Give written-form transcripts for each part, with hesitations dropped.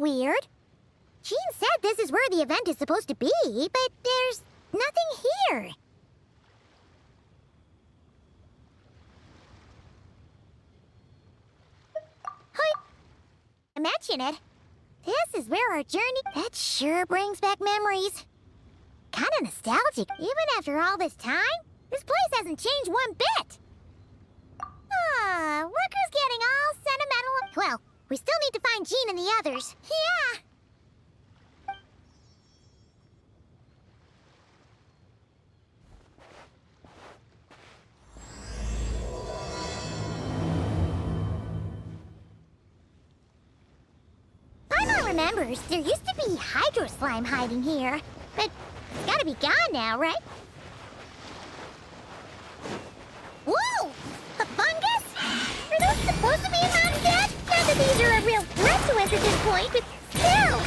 weird. Jean said this is where the event is supposed to be, but there's nothing here. Hi. Imagine it. This is where our journey... That sure brings back memories. Kinda nostalgic. Even after all this time, this place hasn't changed one bit. Look who's getting all sentimental. Well, we still need to find Jean and the others. Yeah. Paimon remembers there used to be Hydro Slime hiding here, but it's gotta be gone now, right? Whoa! A fungus? Are those supposed to be undead? Not that these are a real threat to us at this point, but still!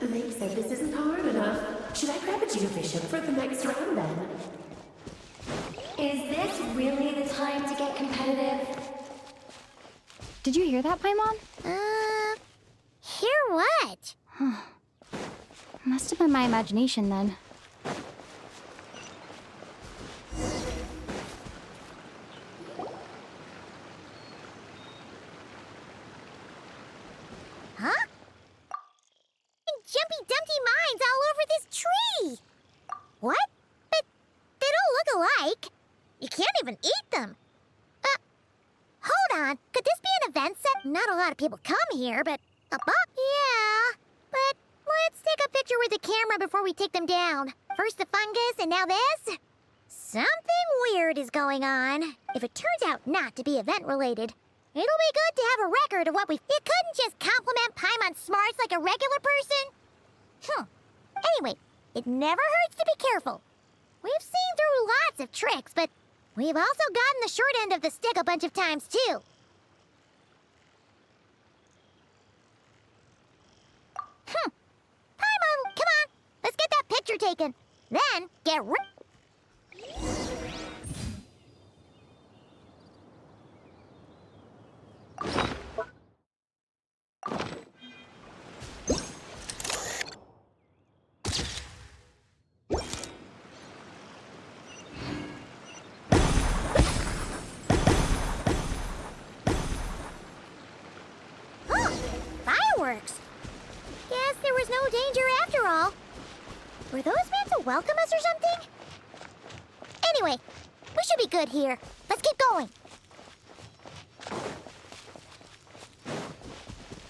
They said this isn't hard enough. Should I grab a geovision for the next round then? Is this really the time to get competitive? Did you hear that, Paimon? Hear what? Must have been my imagination then. Huh? Jumpy Dumpty mines all over this tree! What? But they don't look alike. You can't even eat them. Hold on. Could this be an event set? Not a lot of people come here, but a buck? Yeah. But let's take a picture with the camera before we take them down. First the fungus, and now this? Something weird is going on. If it turns out not to be event-related, it'll be good to have a record of what we... You couldn't just compliment Paimon's smarts like a regular person? Anyway, it never hurts to be careful. We've seen through lots of tricks, but we've also gotten the short end of the stick a bunch of times, too. Paimon, come on. Let's get that picture taken. Then, get fireworks. Guess there was no danger after all. Were those meant to welcome us or something? Anyway, we should be good here. Let's keep going.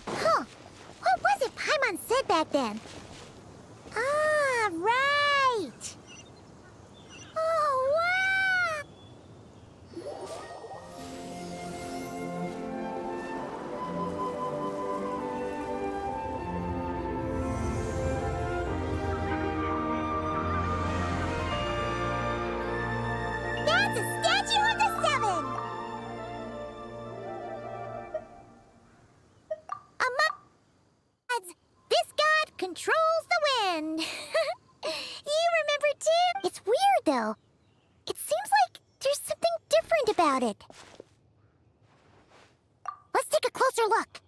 What was it Paimon said back then? Ah, right. Oh, wow. That's a statue of the Seven! This god controls the wind. You remember too? It's weird though. It seems like there's something different about it. Let's take a closer look.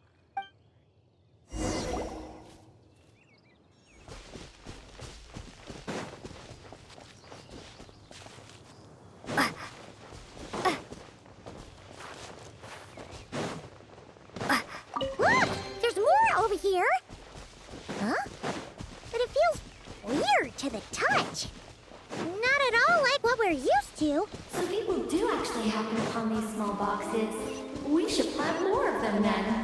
Look! There's more over here! Huh? But it feels weird to the touch. Not at all like what we're used to. So people do actually happen upon these small boxes. We should plant more of them then.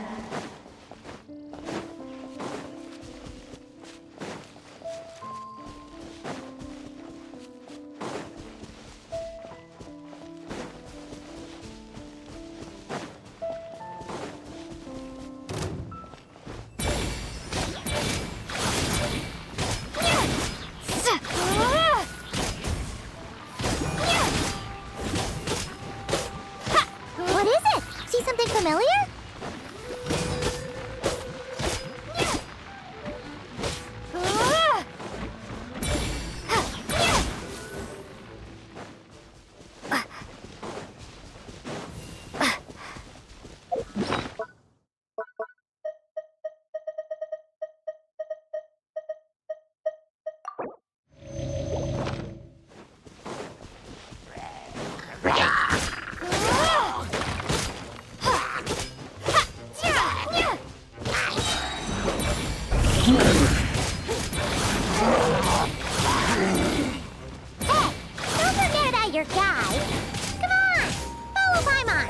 Hey, don't forget about your guide. Come on, follow Paimon.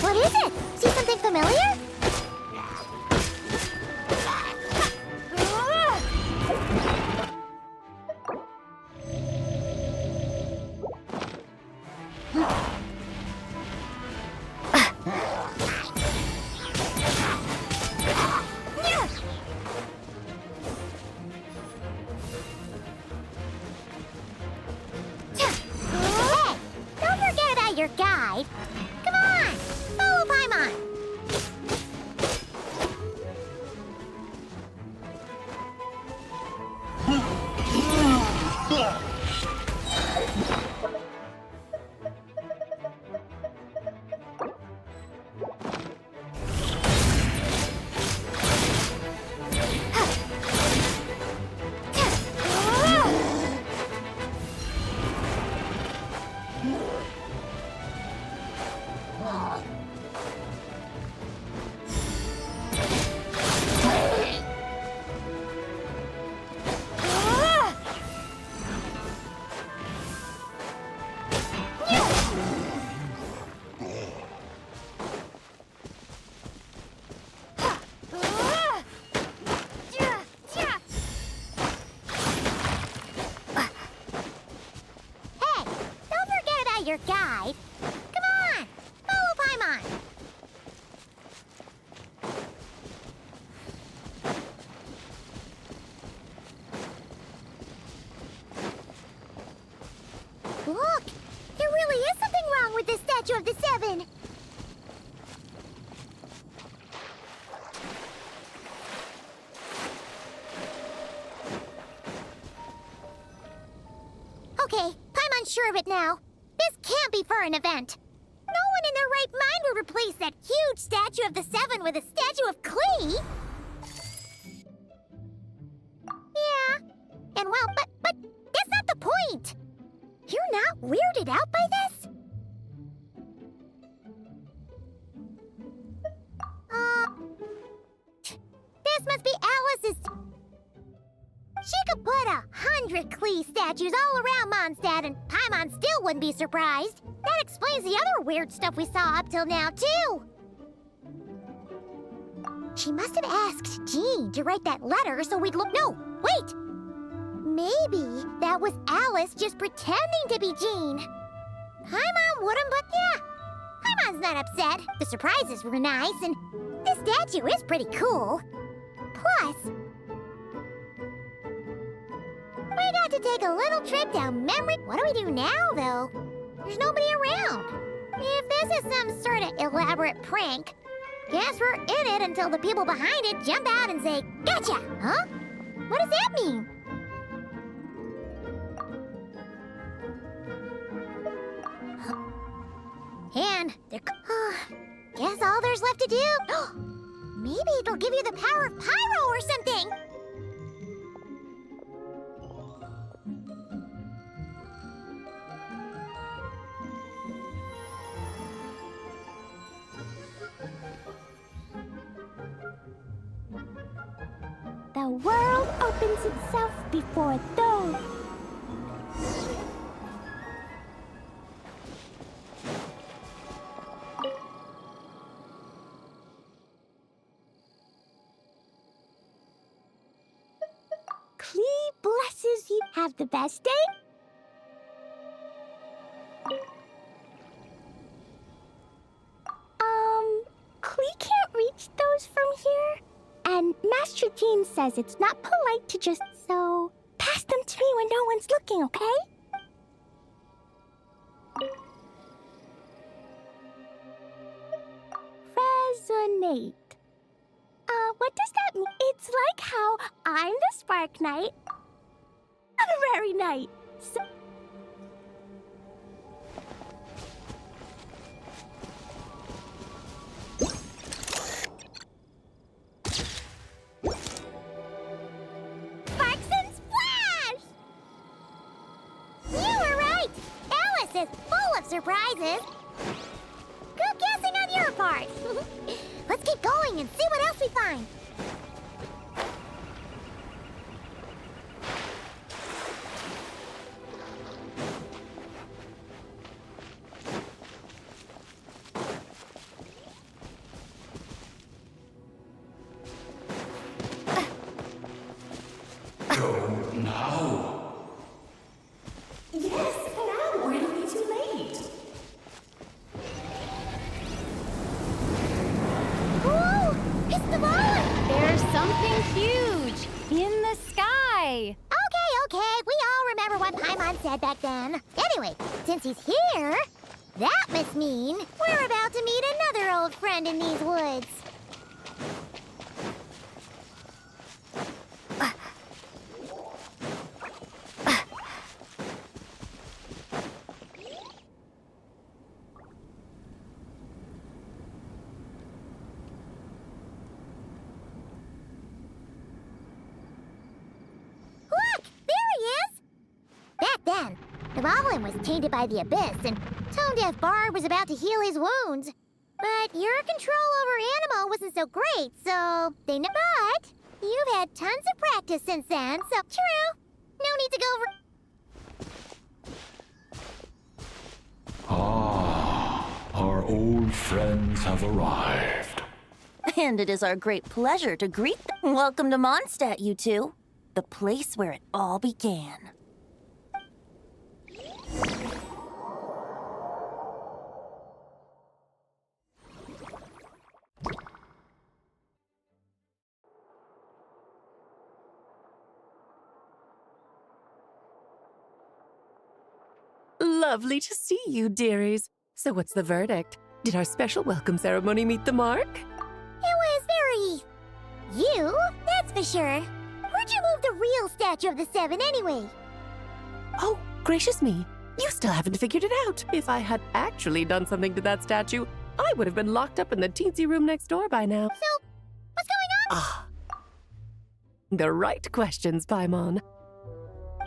What is it? See something familiar? Hey, don't forget about your guide. Come on, follow Paimon. Hey, don't forget about your guide. Come on, follow Paimon. Look, there really is something wrong with this statue of the Seven. Okay, Paimon's sure of it now. This can't be for an event. No one in their right mind would replace that huge statue of the Seven with a statue of Klee. Yeah, and well, but that's not the point. You're not weirded out by this? This must be Alice's. She could put 100 Klee statues all around Mondstadt and Paimon still wouldn't be surprised. That explains the other weird stuff we saw up till now, too. She must have asked Jean to write that letter so we'd look. No, wait! Maybe that was Alice just pretending to be Jean. Paimon wouldn't, but yeah. Paimon's not upset. The surprises were nice, and this statue is pretty cool. Plus, we got to take a little trip down memory. What do we do now, though? There's nobody around. If this is some sort of elaborate prank, guess we're in it until the people behind it jump out and say, "Gotcha!" Huh? What does that mean? And guess all there's left to do. Maybe it'll give you the power of pyro or something. The world opens itself before those. Klee blesses you. Have the best day. Klee can't reach those from here. And Master Jean says it's not polite to just, so pass them to me when no one's looking, okay? Resonate. What does that mean? It's like how I'm the Spark Knight, Honorary Knight. So surprises. Good guessing on your part. Let's keep going and see what else we find. Yes, now or it'll be too late. Whoa! It's the ball! There's something huge in the sky. Okay, we all remember what Paimon said back then. Anyway, since he's here, that must mean we're about to meet another old friend in these woods. Look! There he is! Back then, the Boblin was tainted by the Abyss, and Tone Deaf Bard was about to heal his wounds. But your control over Animo wasn't so great, so they know. But you've had tons of practice since then, so true. No need to go over. Our old friends have arrived. And it is our great pleasure to greet them. Welcome to Mondstadt, you two. The place where it all began. Lovely to see you, dearies. So what's the verdict? Did our special welcome ceremony meet the mark? It was very... you, that's for sure. Where'd you move the real statue of the Seven anyway? Oh, gracious me. You still haven't figured it out. If I had actually done something to that statue, I would have been locked up in the teensy room next door by now. So, what's going on? Ah. The right questions, Paimon.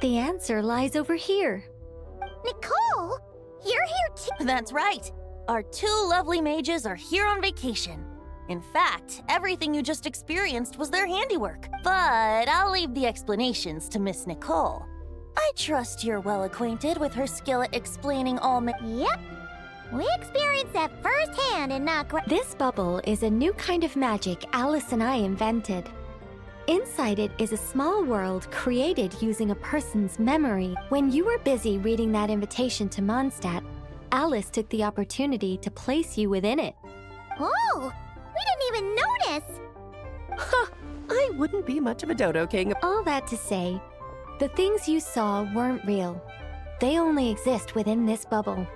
The answer lies over here. Nicole, you're here too. That's right. Our two lovely mages are here on vacation. In fact, everything you just experienced was their handiwork. But I'll leave the explanations to Miss Nicole. I trust you're well acquainted with her skill at explaining all Yep. We experienced that firsthand in Notgra. This bubble is a new kind of magic Alice and I invented. Inside it is a small world created using a person's memory. When you were busy reading that invitation to Mondstadt, Alice took the opportunity to place you within it. Oh, we didn't even notice. Huh, I wouldn't be much of a dodo king. All that to say, the things you saw weren't real. They only exist within this bubble.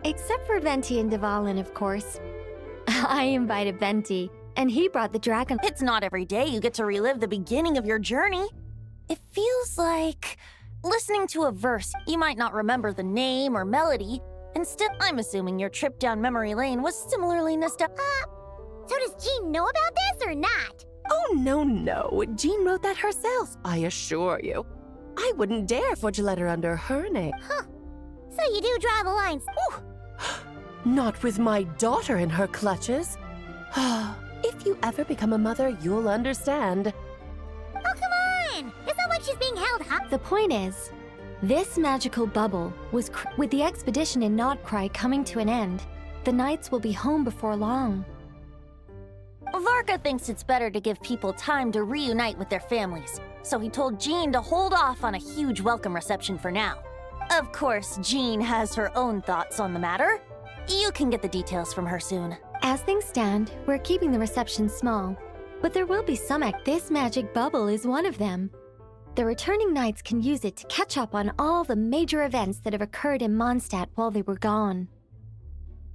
Except for Venti and Dvalin, of course. I invited Venti, and he brought the dragon. It's not every day you get to relive the beginning of your journey. It feels like listening to a verse. You might not remember the name or melody. Instead, I'm assuming your trip down memory lane was similarly nostalgic. So does Jean know about this or not? Oh, no. Jean wrote that herself, I assure you. I wouldn't dare forge a letter under her name. So you do draw the lines. Not with my daughter in her clutches. If you ever become a mother, you'll understand. Oh, come on! It's not like she's being held hostage. The point is, this magical bubble was with the expedition in Notcry coming to an end. The knights will be home before long. Varka thinks it's better to give people time to reunite with their families, so he told Jean to hold off on a huge welcome reception for now. Of course, Jean has her own thoughts on the matter. You can get the details from her soon. As things stand, we're keeping the reception small, but there will be some This magic bubble is one of them. The returning knights can use it to catch up on all the major events that have occurred in Mondstadt while they were gone.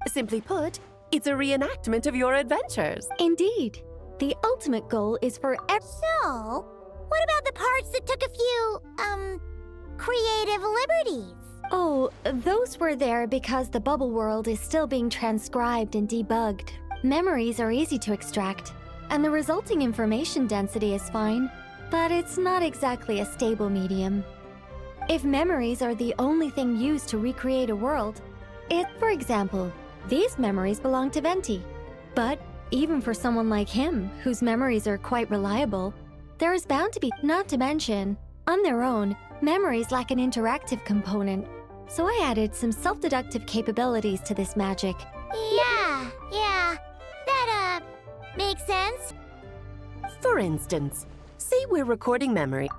Simply put, it's a reenactment of your adventures. Indeed. The ultimate goal is for So, what about the parts that took a few, creative liberties? Oh, those were there because the bubble world is still being transcribed and debugged. Memories are easy to extract, and the resulting information density is fine, but it's not exactly a stable medium. If memories are the only thing used to recreate a world, For example, these memories belong to Venti. But even for someone like him, whose memories are quite reliable, there is bound to be, not to mention, on their own, memories lack an interactive component. So I added some self-deductive capabilities to this magic. Yeah. That, makes sense. For instance, say we're recording memory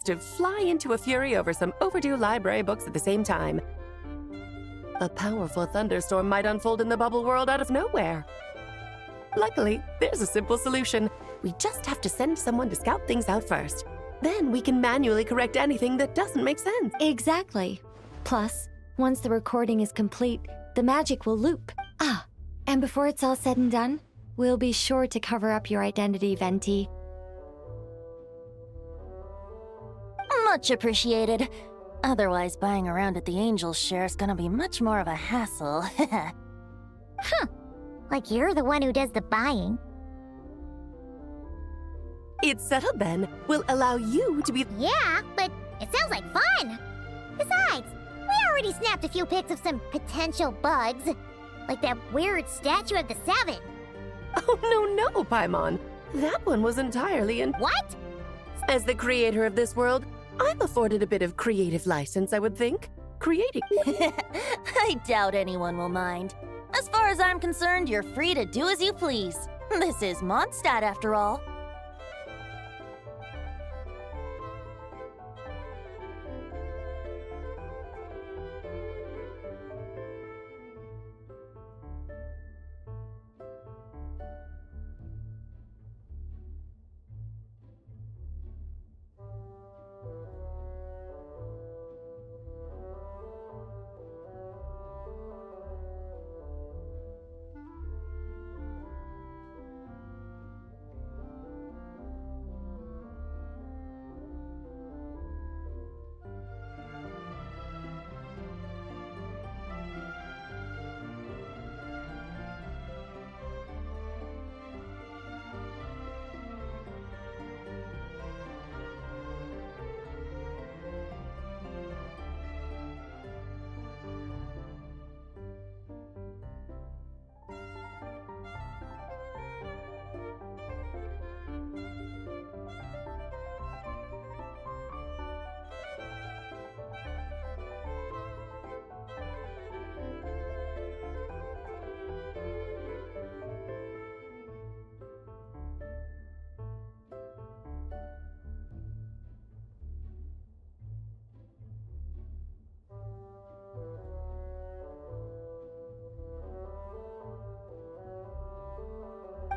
to fly into a fury over some overdue library books at the same time. A powerful thunderstorm might unfold in the bubble world out of nowhere. Luckily, there's a simple solution. We just have to send someone to scout things out first. Then we can manually correct anything that doesn't make sense. Exactly. Plus, once the recording is complete, the magic will loop. And before it's all said and done, we'll be sure to cover up your identity, Venti. Much appreciated. Otherwise, buying around at the Angel's share is gonna be much more of a hassle. Like you're the one who does the buying. It's settled then. We'll allow you to be... Yeah, but it sounds like fun. Besides, we already snapped a few pics of some potential bugs. Like that weird statue of the Seven. Oh, no, Paimon. That one was entirely in... What? As the creator of this world, I'm afforded a bit of creative license, I would think. Creating... I doubt anyone will mind. As far as I'm concerned, you're free to do as you please. This is Mondstadt, after all.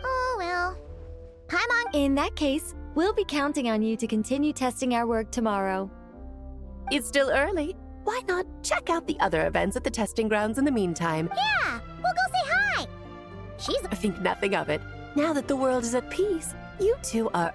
Oh well. Paimon. In that case, we'll be counting on you to continue testing our work tomorrow. It's still early. Why not check out the other events at the testing grounds in the meantime? Yeah, we'll go say hi. She's I think nothing of it. Now that the world is at peace, you two are...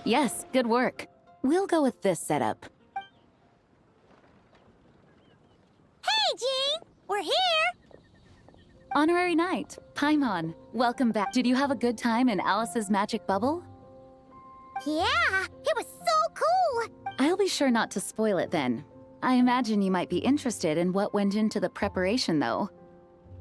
Yes, good work. We'll go with this setup. Hey, Jean! We're here! Honorary Knight, Paimon, welcome back. Did you have a good time in Alice's magic bubble? Yeah, it was so cool! I'll be sure not to spoil it then. I imagine you might be interested in what went into the preparation, though.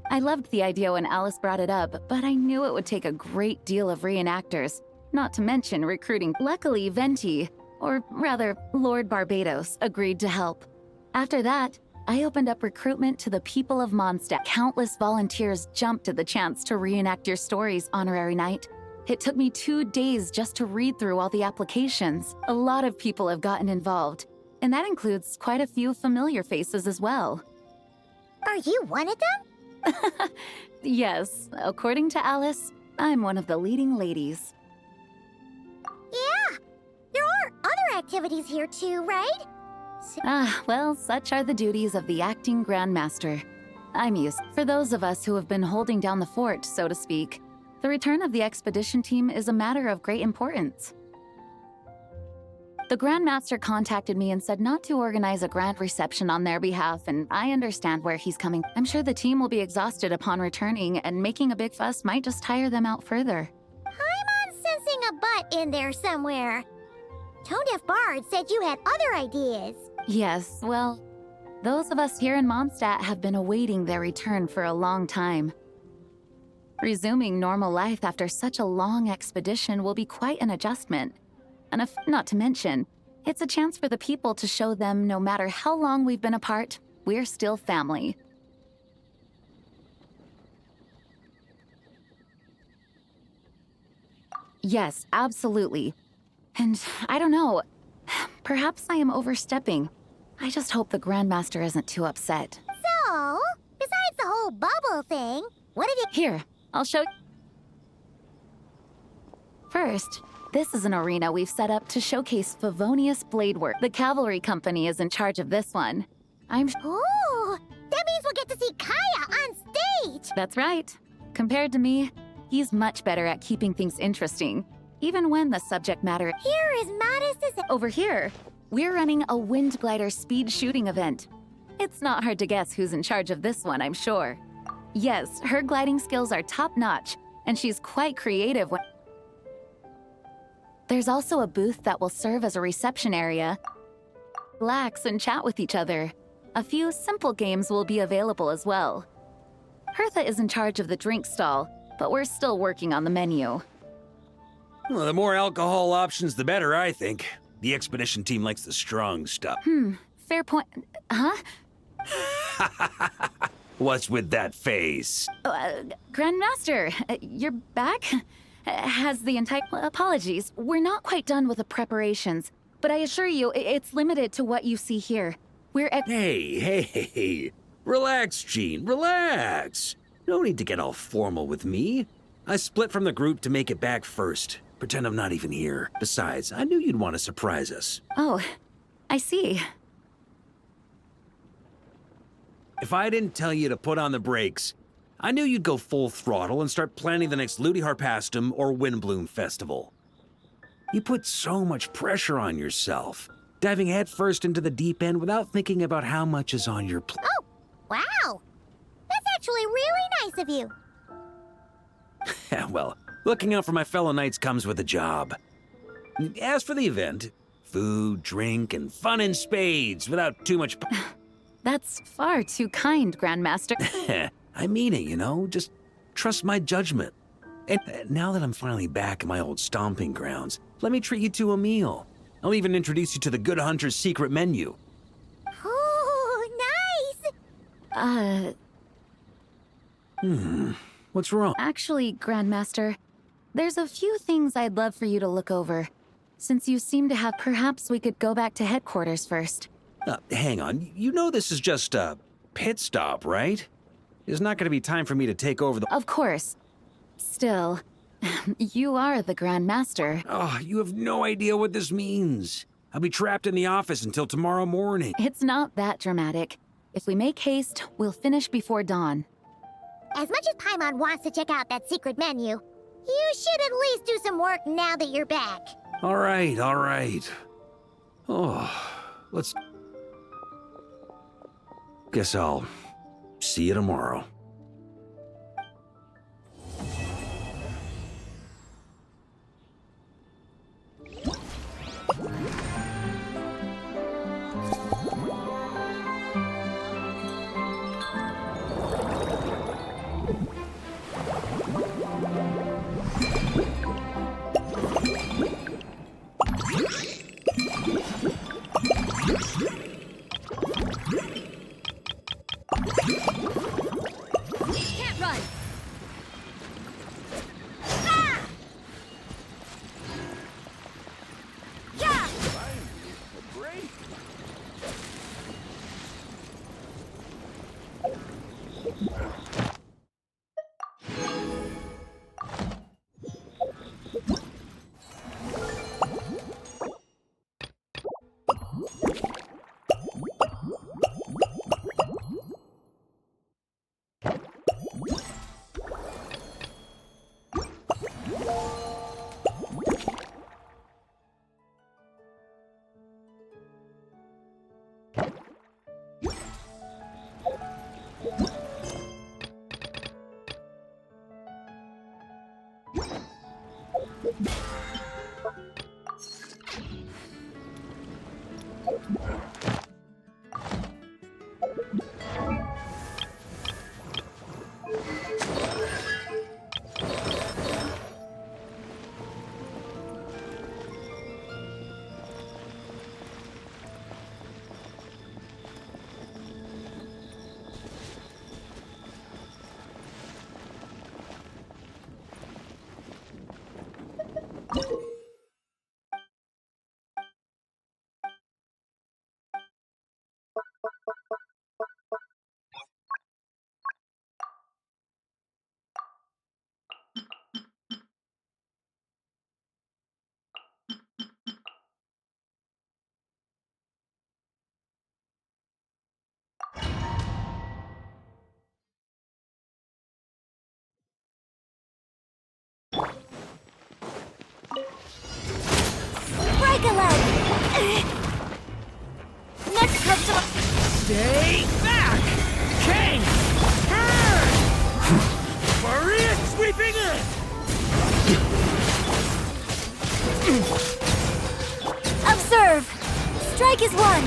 I loved the idea when Alice brought it up, but I knew it would take a great deal of reenactors, not to mention recruiting. Luckily, Venti, or rather, Lord Barbados, agreed to help. After that, I opened up recruitment to the people of Mondstadt. Countless volunteers jumped at the chance to reenact your stories, Honorary Knight. It took me 2 days just to read through all the applications. A lot of people have gotten involved, and that includes quite a few familiar faces as well. Are you one of them? Yes, according to Alice, I'm one of the leading ladies. Yeah, there are other activities here too, right? Well, such are the duties of the acting Grand Master. I'm used. For those of us who have been holding down the fort, so to speak, the return of the expedition team is a matter of great importance. The Grand Master contacted me and said not to organize a grand reception on their behalf, and I understand where he's coming. I'm sure the team will be exhausted upon returning, and making a big fuss might just tire them out further. I'm sensing a butt in there somewhere. Tone Deaf Bard said you had other ideas. Yes, well, those of us here in Mondstadt have been awaiting their return for a long time. Resuming normal life after such a long expedition will be quite an adjustment. And not to mention, it's a chance for the people to show them no matter how long we've been apart, we're still family. Yes, absolutely. And I don't know, perhaps I am overstepping. I just hope the Grandmaster isn't too upset. So, besides the whole bubble thing, what have you... Here, I'll show you. First, this is an arena we've set up to showcase Favonius Bladework. The Cavalry Company is in charge of this one. Ooh, that means we'll get to see Kaya on stage! That's right. Compared to me, he's much better at keeping things interesting, even when the subject matter... Here is modest as... Over here, we're running a Wind Glider speed shooting event. It's not hard to guess who's in charge of this one, I'm sure. Yes, her gliding skills are top-notch, and she's quite creative when... There's also a booth that will serve as a reception area. Relax and chat with each other. A few simple games will be available as well. Hertha is in charge of the drink stall, but we're still working on the menu. Well, the more alcohol options, the better, I think. The expedition team likes the strong stuff. Fair point. Huh? What's with that face? Grandmaster, you're back? Has the entire... Apologies, we're not quite done with the preparations, but I assure you, it's limited to what you see here. We're at... Hey. Relax, Jean, relax. No need to get all formal with me. I split from the group to make it back first. Pretend I'm not even here. Besides, I knew you'd want to surprise us. Oh, I see. If I didn't tell you to put on the brakes, I knew you'd go full throttle and start planning the next Ludi Harpastum or Windbloom Festival. You put so much pressure on yourself, diving headfirst into the deep end without thinking about how much is on your plate. Oh, wow! That's actually really nice of you. Well, looking out for my fellow knights comes with a job. As for the event, food, drink, and fun in spades without too much... That's far too kind, Grandmaster. I mean it, you know? Just trust my judgment. And now that I'm finally back in my old stomping grounds, let me treat you to a meal. I'll even introduce you to the Good Hunter's secret menu. Oh, nice! What's wrong? Actually, Grandmaster, there's a few things I'd love for you to look over. Since you seem to have... Perhaps we could go back to headquarters first. Hang on. You know this is just a pit stop, right? There's not going to be time for me to take over the... Of course. Still, you are the Grand Master. Oh, you have no idea what this means. I'll be trapped in the office until tomorrow morning. It's not that dramatic. If we make haste, we'll finish before dawn. As much as Paimon wants to check out that secret menu, you should at least do some work now that you're back. All right. Oh, let's... Guess I'll see you tomorrow. Break a leg! Next customer. Stay back! King! Maria sweeping in! Observe! Strike is one!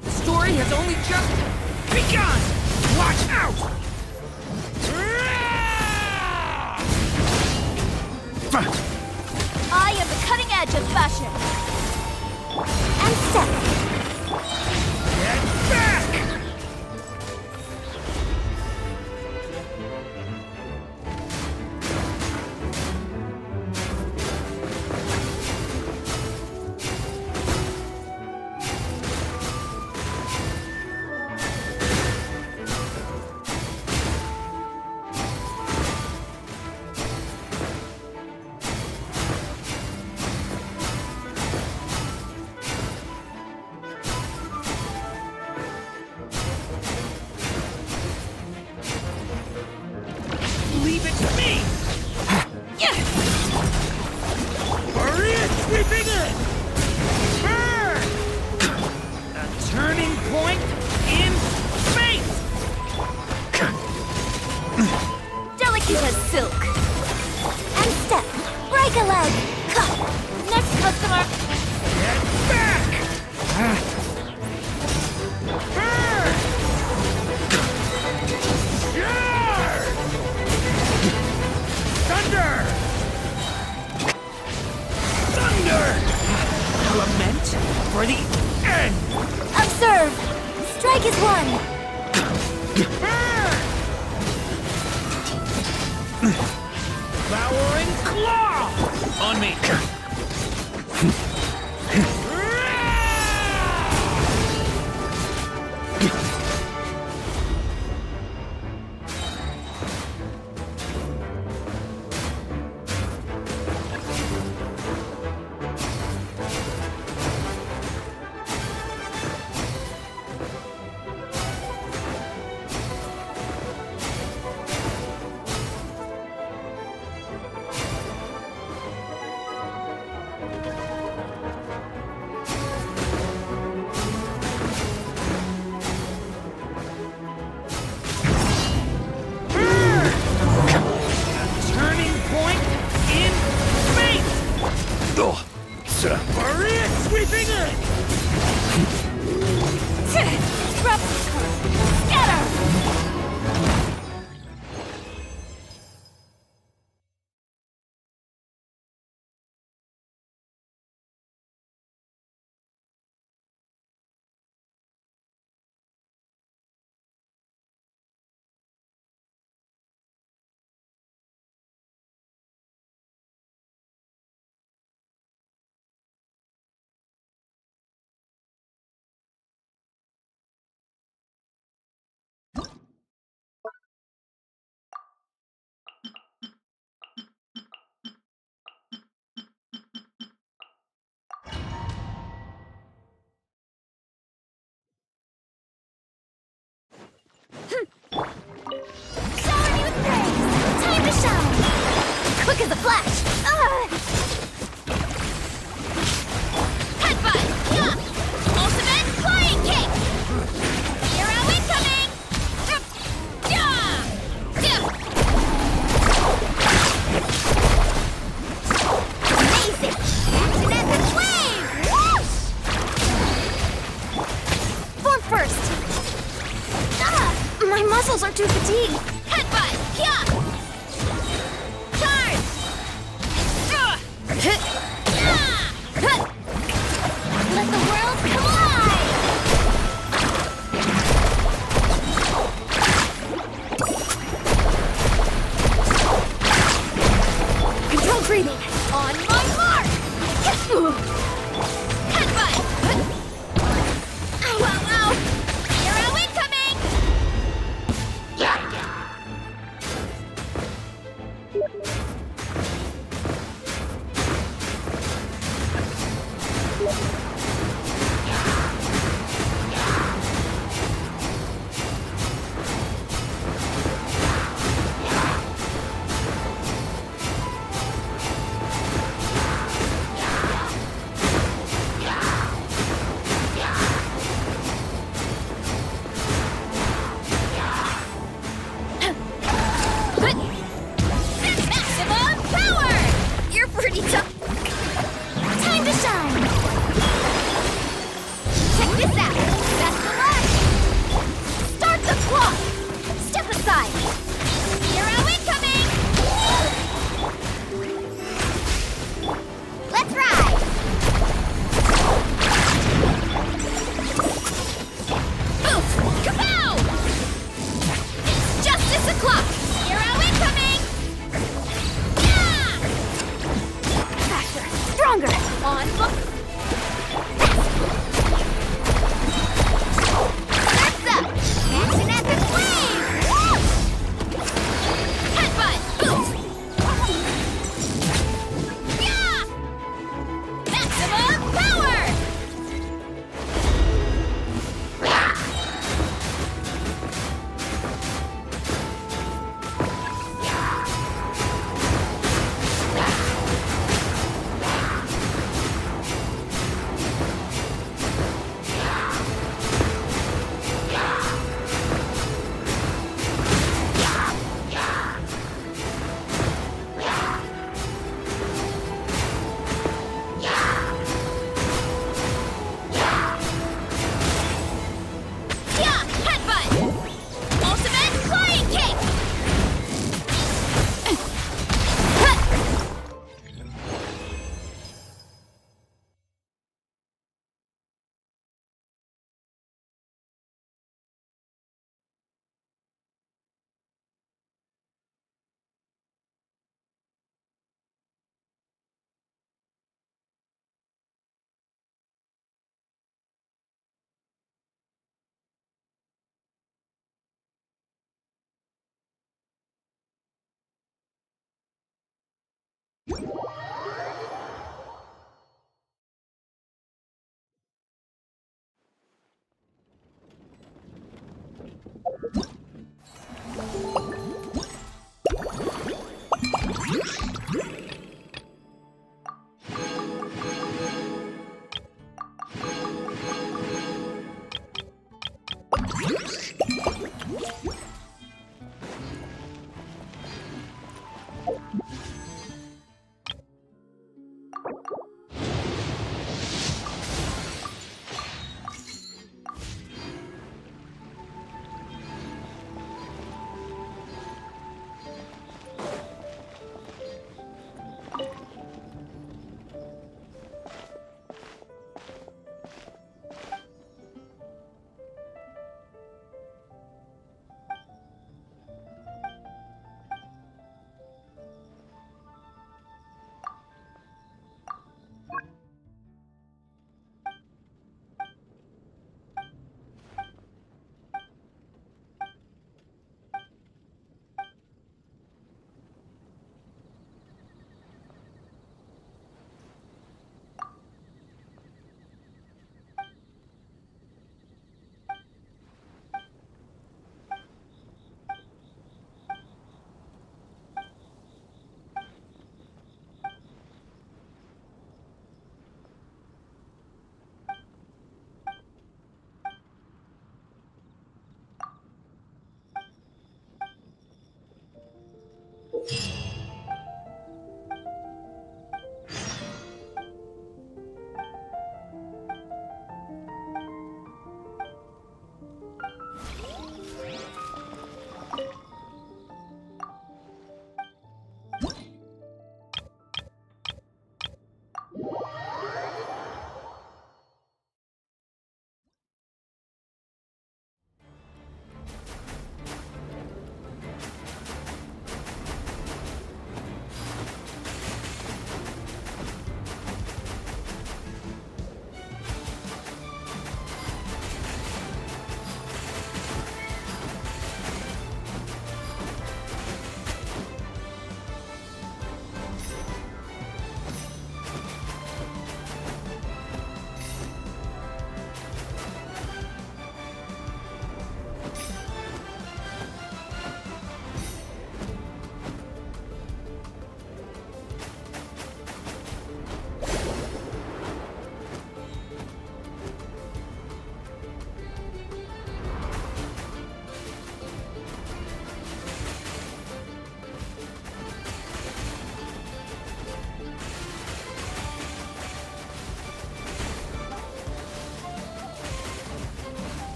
The story has only just begun! Watch out! I am the cutting edge of fashion. And step! Get back! Leave it to me! Maria sweeping in! A turning point in space! Delicate as silk. And step! Break a leg! Next customer. Get back! Thunder! Thunder! Lament for the end! Observe! Strike is one! Devouring claw! On me! Turning point in space! Maria sweeping in! Scatter! muscles are too fatigued. Headbutt! Yeah! Charge! Let the world come alive! Control breathing! On my mark! Headbutt! Ow, ow, ow! Hero incoming! Maximum power! You're pretty tough. Time to shine! Check this out! Best of luck! Start the clock! Step aside! Hero incoming! Let's ride! Oof! Kapow! It's justice o'clock! Hero incoming! Yeah! Faster! Stronger! On book! Surf's up! Action at the flame! Headbutt! Boost! Yeah! Maximum power! Yeah! Headbutt! Ultimate flying kick!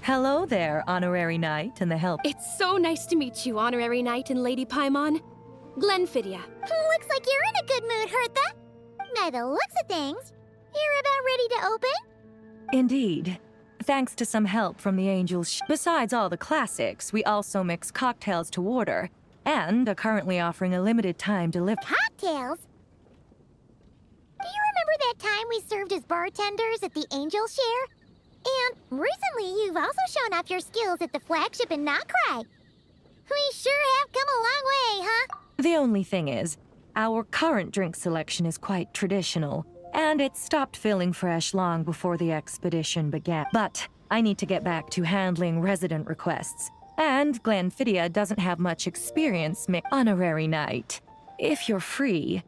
Hello there, Honorary Knight and the help. It's so nice to meet you, Honorary Knight and Lady Paimon. Glenfidia. Looks like you're in a good mood, Hertha. By the looks of things, you're about ready to open? Indeed. Thanks to some help from the Angels. Besides all the classics, we also mix cocktails to order, and are currently offering a limited time delivery. Cocktails? Do you remember that time we served as bartenders at the Angel Share? And recently, you've also shown off your skills at the flagship in Nokrai. We sure have come a long way, huh? The only thing is, our current drink selection is quite traditional, and it stopped feeling fresh long before the expedition began. But I need to get back to handling resident requests, and Glenfidia doesn't have much experience. Honorary Knight, if you're free,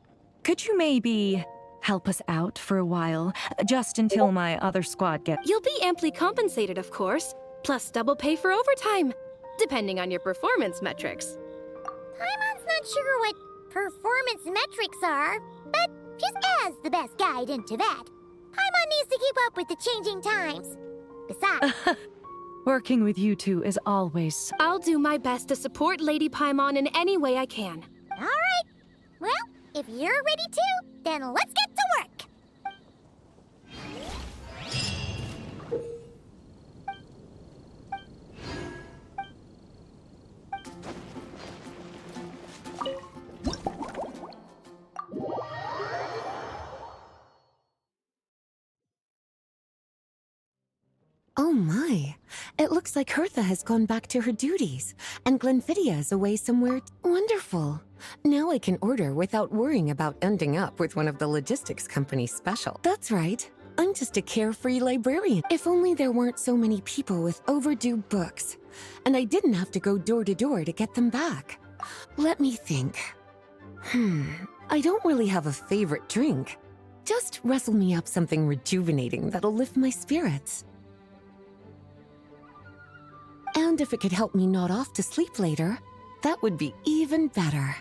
could you maybe help us out for a while, just until my other squad gets... You'll be amply compensated, of course, plus double pay for overtime, depending on your performance metrics. Paimon's not sure what performance metrics are, but just as the best guide into that, Paimon needs to keep up with the changing times. Besides... Working with you two is always... I'll do my best to support Lady Paimon in any way I can. All right. Well, if you're ready to, then let's get to work. Oh my, it looks like Hertha has gone back to her duties, and Glenfidia is away somewhere. Wonderful. Now I can order without worrying about ending up with one of the logistics company's special. That's right, I'm just a carefree librarian. If only there weren't so many people with overdue books, and I didn't have to go door to door to get them back. Let me think. I don't really have a favorite drink. Just wrestle me up something rejuvenating that'll lift my spirits. And if it could help me nod off to sleep later, that would be even better.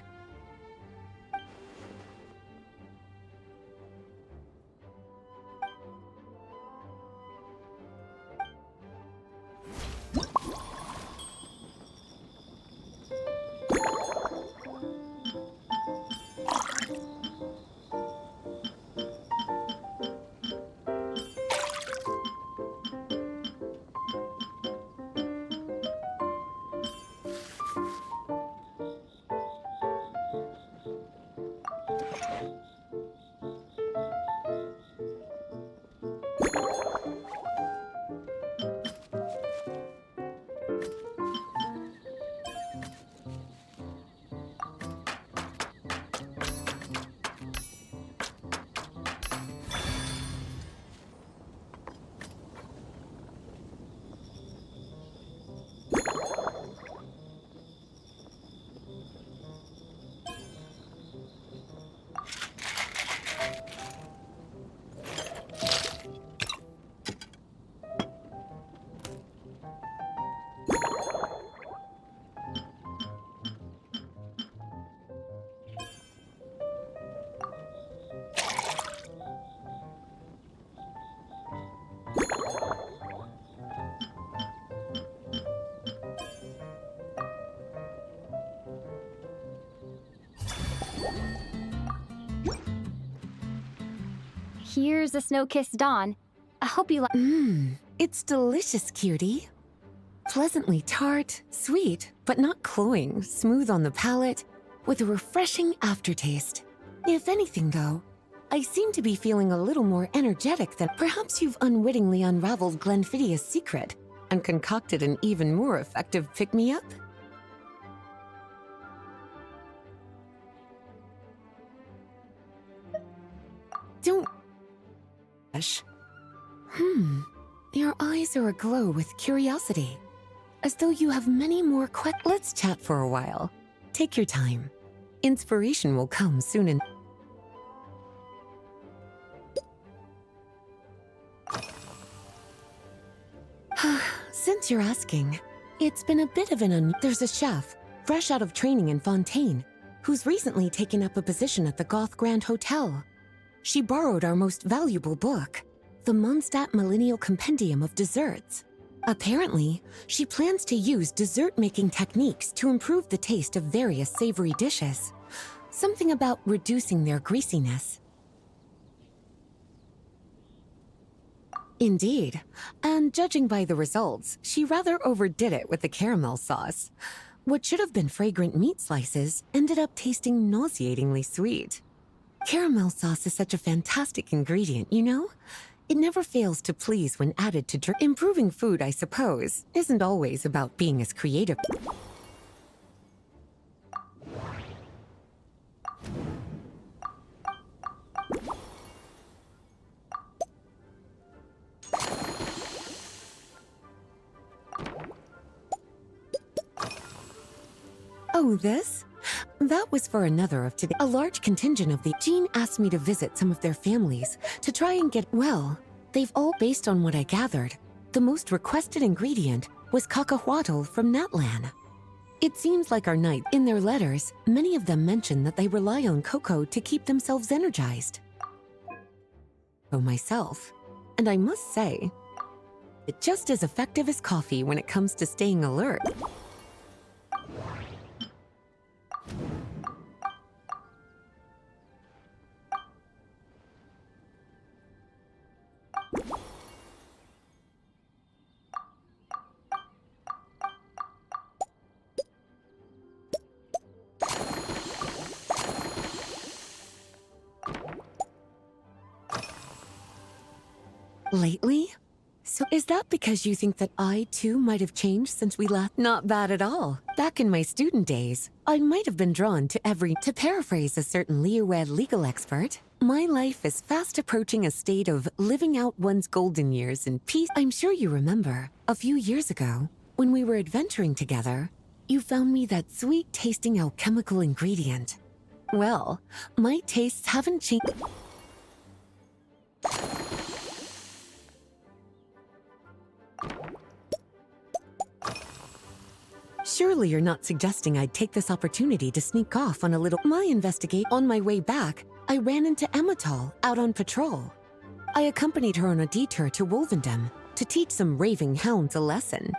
Here's a snow-kissed dawn. I hope you like. It's delicious, cutie. Pleasantly tart, sweet, but not cloying, smooth on the palate, with a refreshing aftertaste. If anything, though, I seem to be feeling a little more energetic than perhaps you've unwittingly unraveled Glenfidia's secret and concocted an even more effective pick-me-up? Don't... Your eyes are aglow with curiosity, as though you have many more questions. Let's chat for a while. Take your time. Inspiration will come soon and... Since you're asking, it's been a bit of an There's a chef, fresh out of training in Fontaine, who's recently taken up a position at the Goth Grand Hotel. She borrowed our most valuable book, the Mondstadt Millennial Compendium of Desserts. Apparently, she plans to use dessert-making techniques to improve the taste of various savory dishes. Something about reducing their greasiness. Indeed, and judging by the results, she rather overdid it with the caramel sauce. What should have been fragrant meat slices ended up tasting nauseatingly sweet. Caramel sauce is such a fantastic ingredient, you know? It never fails to please when added to drink. Improving food, I suppose, isn't always about being as creative. Oh, this? That was for another of today. A large contingent of the Jean asked me to visit some of their families to try and get well. They've all, based on what I gathered, the most requested ingredient was cacahuatl from Natlan. It seems like our night. In their letters, many of them mention that they rely on cocoa to keep themselves energized. Oh, myself. And I must say, it's just as effective as coffee when it comes to staying alert. Lately? So is that because you think that I, too, might have changed since we last? Not bad at all. Back in my student days, I might have been drawn to To paraphrase a certain Leowed legal expert, my life is fast approaching a state of living out one's golden years in peace. I'm sure you remember, a few years ago, when we were adventuring together, you found me that sweet-tasting alchemical ingredient. Well, my tastes haven't changed. Surely you're not suggesting I'd take this opportunity to sneak off on a little... On my way back, I ran into Emmetall out on patrol. I accompanied her on a detour to Wolvendom to teach some raving hounds a lesson.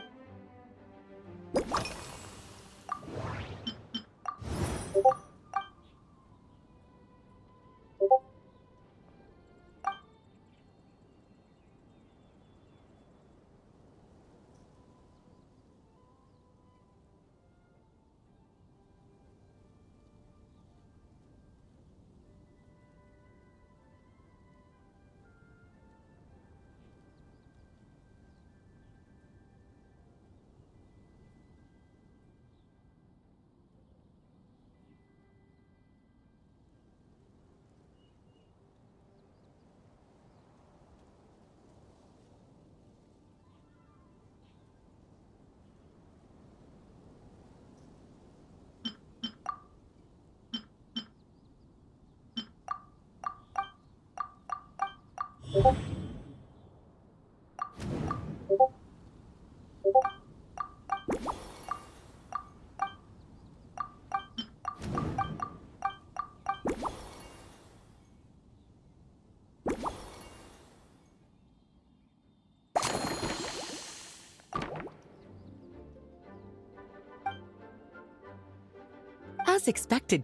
As expected,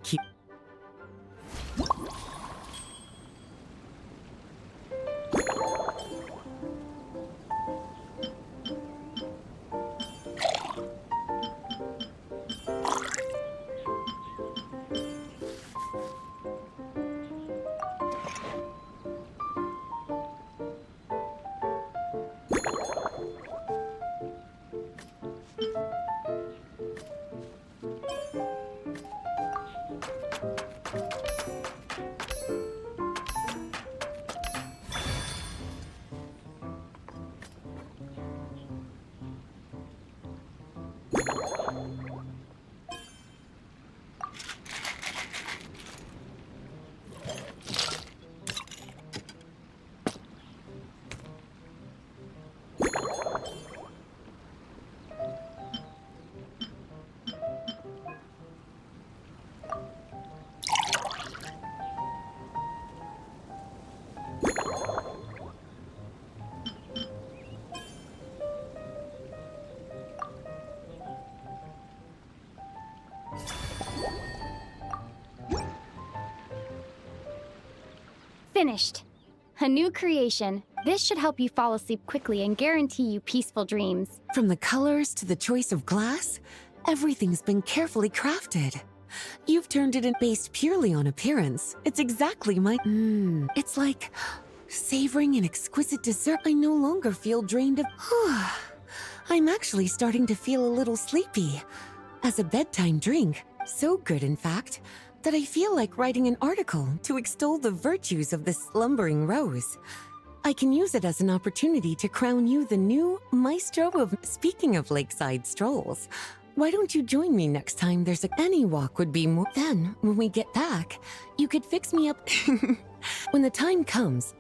Finished. A new creation. This should help you fall asleep quickly and guarantee you peaceful dreams. From the colors to the choice of glass, everything's been carefully crafted. You've turned it in based purely on appearance. It's exactly my... It's like savoring an exquisite dessert. I no longer feel drained of... I'm actually starting to feel a little sleepy. As a bedtime drink, so good in fact, that I feel like writing an article to extol the virtues of the slumbering rose. I can use it as an opportunity to crown you the new maestro of... Speaking of lakeside strolls, why don't you join me next time there's a... Any walk would be more... Then, when we get back, you could fix me up... When the time comes...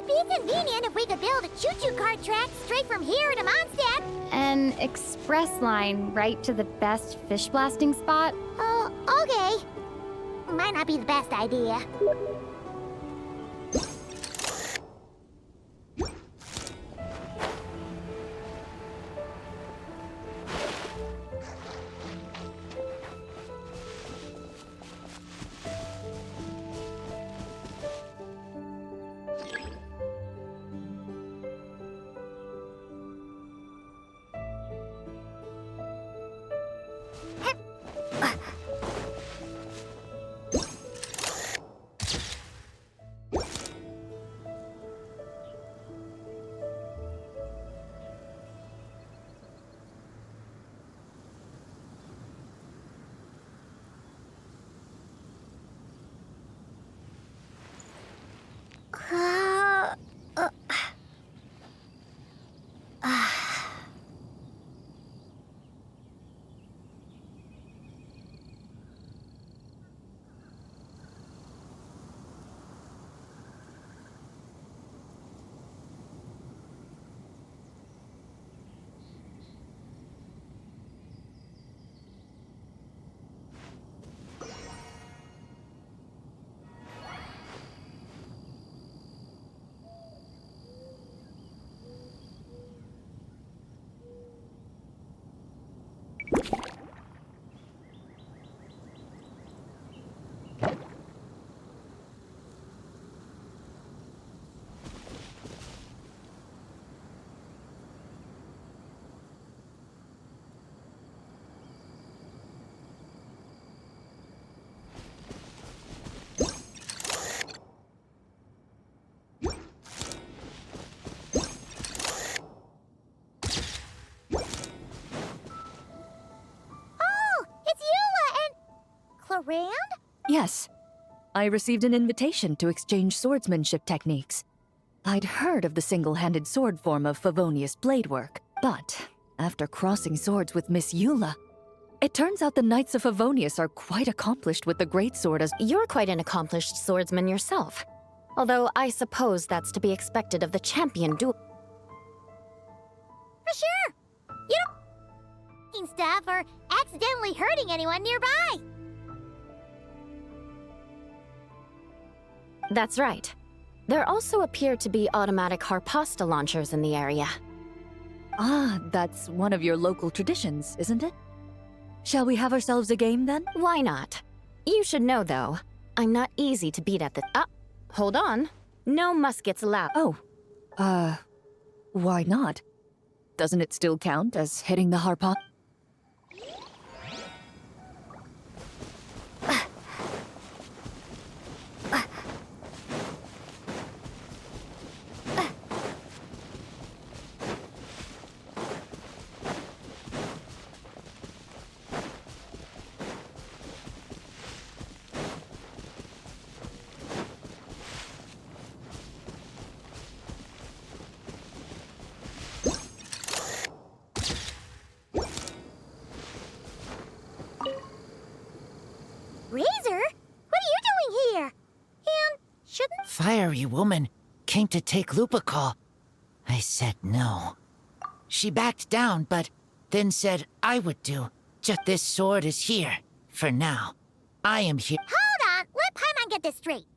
Be convenient if we could build a choo-choo cart track straight from here to Mondstadt. An express line right to the best fish blasting spot? Oh, okay. Might not be the best idea. Yes. I received an invitation to exchange swordsmanship techniques. I'd heard of the single-handed sword form of Favonius blade work, but after crossing swords with Miss Eula, it turns out the Knights of Favonius are quite accomplished with the greatsword as— You're quite an accomplished swordsman yourself. Although I suppose that's to be expected of the champion duel. For sure. You don't stuff or accidentally hurting anyone nearby. That's right. There also appear to be automatic Harpasta launchers in the area. Ah, that's one of your local traditions, isn't it? Shall we have ourselves a game, then? Why not? You should know, though, I'm not easy to beat at the— hold on. No muskets allowed. Oh. Why not? Doesn't it still count as hitting the harpon? Razor? What are you doing here? And shouldn't— Fiery woman came to take Lupical. I said no. She backed down, but then said I would do. Just this sword is here, for now. I am here. Hold on, let Paimon get this straight.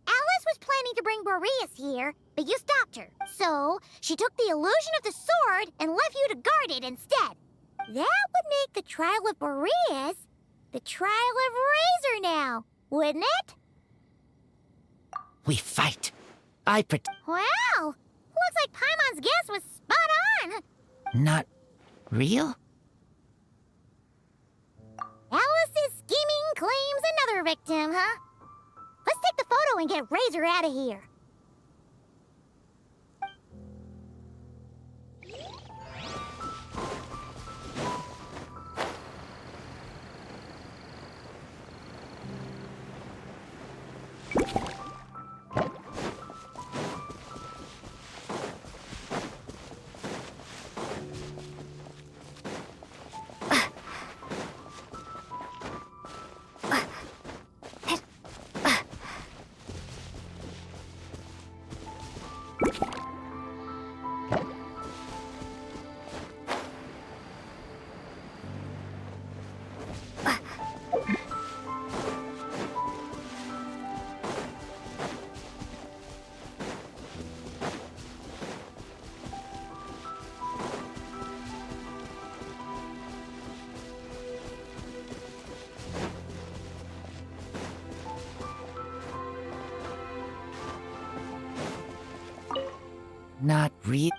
Alice was planning to bring Boreas here, but you stopped her. So, she took the illusion of the sword and left you to guard it instead. That would make the trial of Boreas the trial of Razor now, wouldn't it? We fight. Wow! Looks like Paimon's guess was spot on. Not real? Alice's scheming claims another victim, huh? Let's take the photo and get Razor out of here. Not real.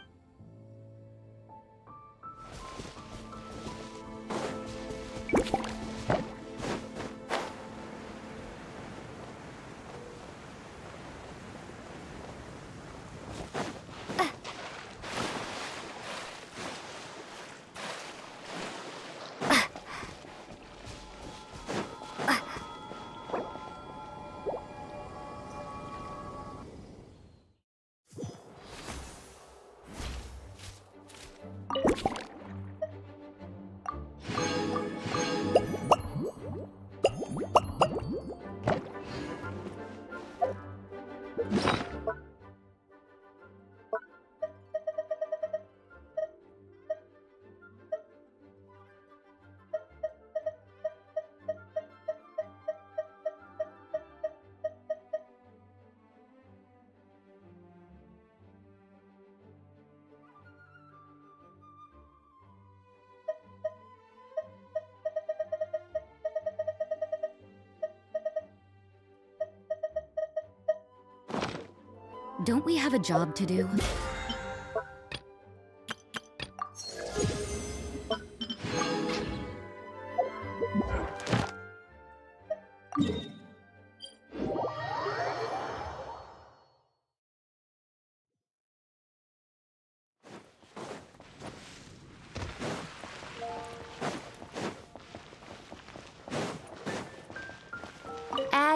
Don't we have a job to do?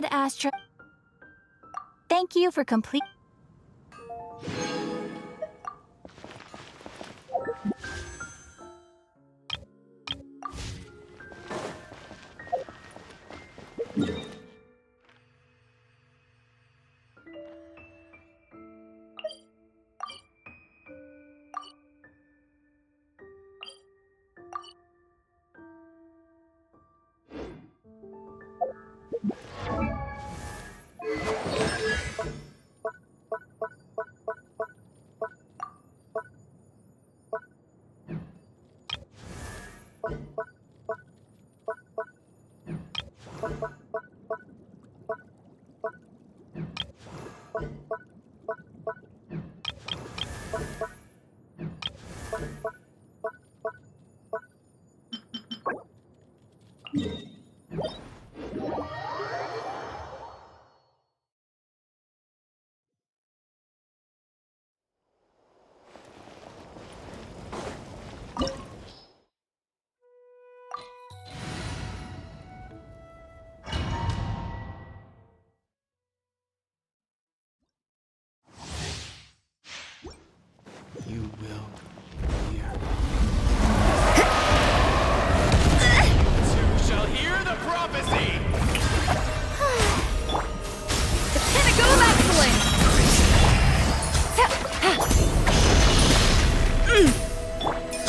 Ad Astra. Thank you for complete. You will hear. Two shall hear the prophecy! The pinnacle of excellence!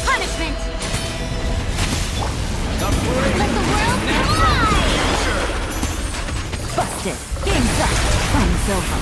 Punishment! Let the world fly! Busted. Game's up. Fun's over.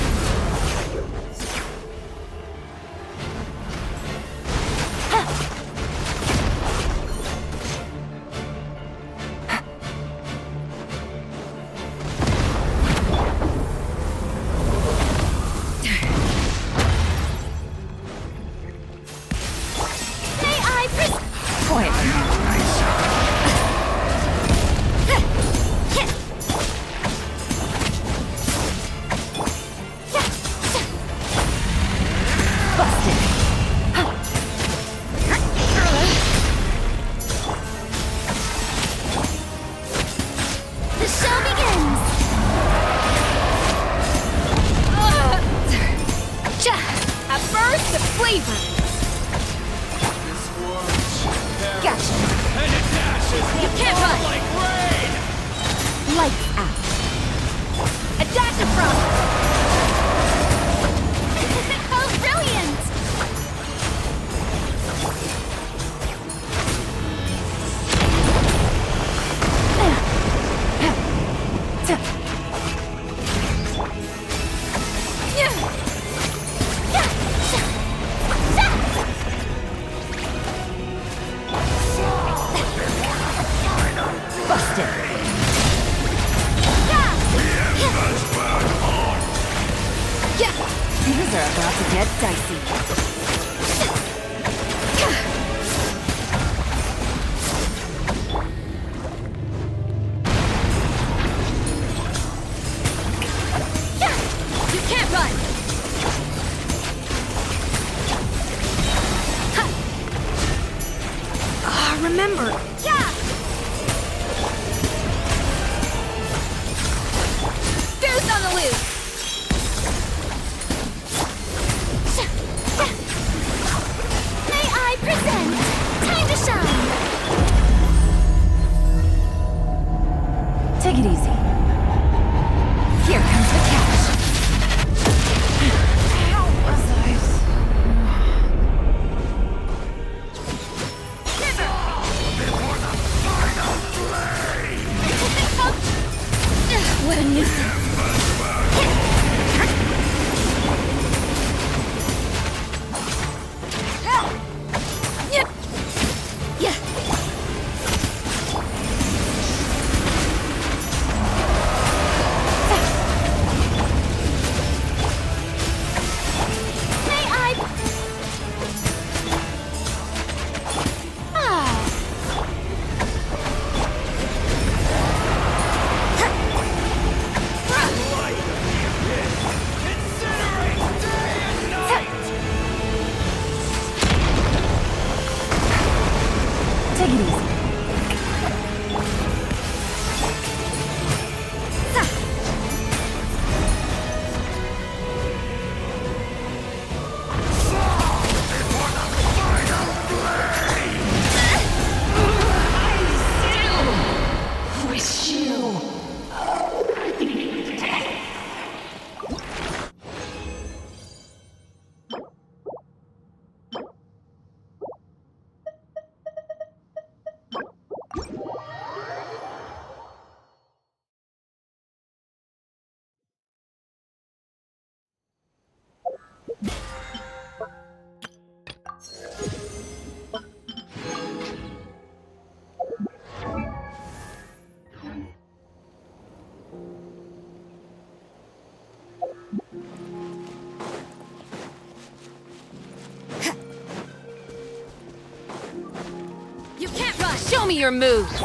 run! Show me your moves!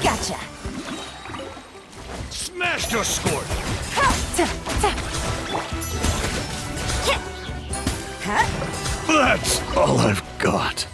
Gotcha! Smashed your sword! That's all I've got.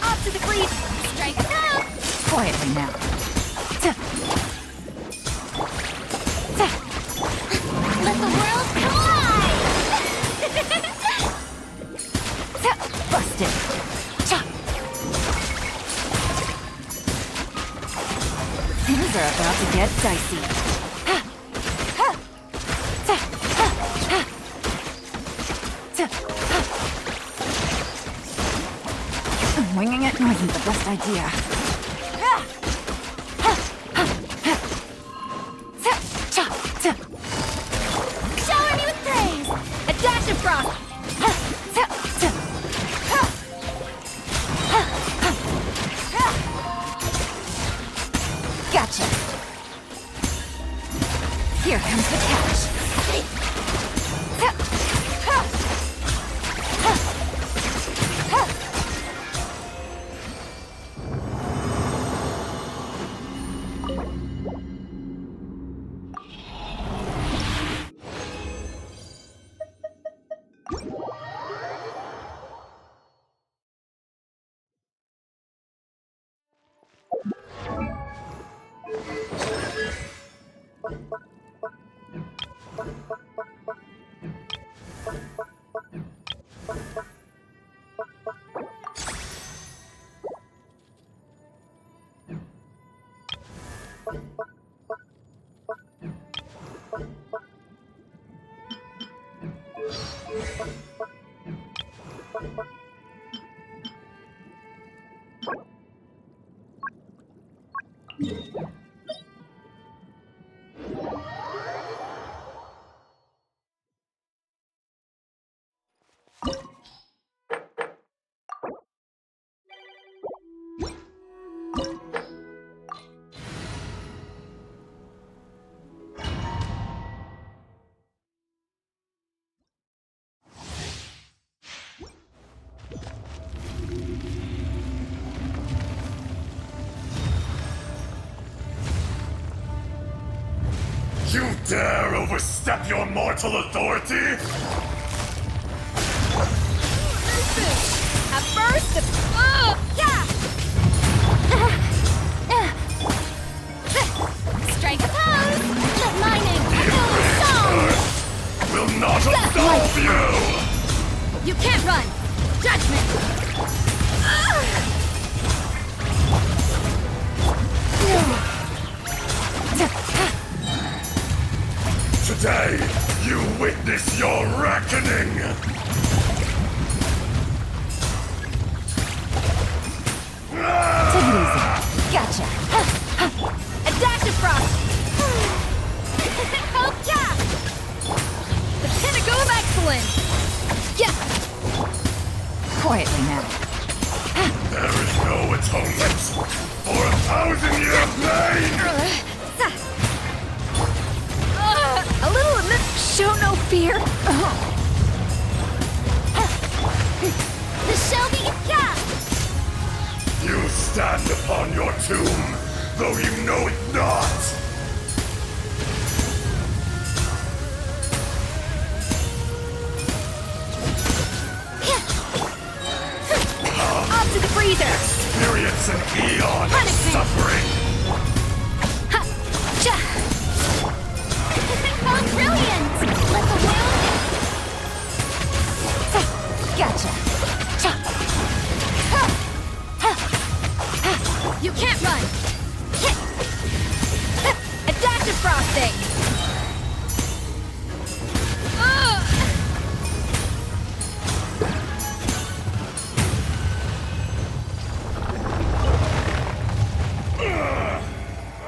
Off to the cleat! Strike it out! Quietly now. Let the world collide! Busted! Things are about to get dicey. Winging it wasn't the best idea. Shower me with praise! A dash of frost! Gotcha. Here comes the catch. You dare overstep your mortal authority? At first, Yeah! Strike a pose! Let lightning echo song! Will not absolve you! you can't run! Judgment! Today, you witness your reckoning! Take it easy. Gotcha. A dash of frost! Oh, yeah! The pinnacle of excellence! Yeah! Quietly now. There is no atonement for 1,000-year pain! A little admit, show no fear! The Shelby, yeah! You stand upon your tomb, though you know it not! freezer! Experience an eon of suffering! Oh, brilliant! Let the wound... Gotcha. You can't run! Adaptive frosting!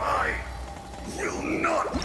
I will not be...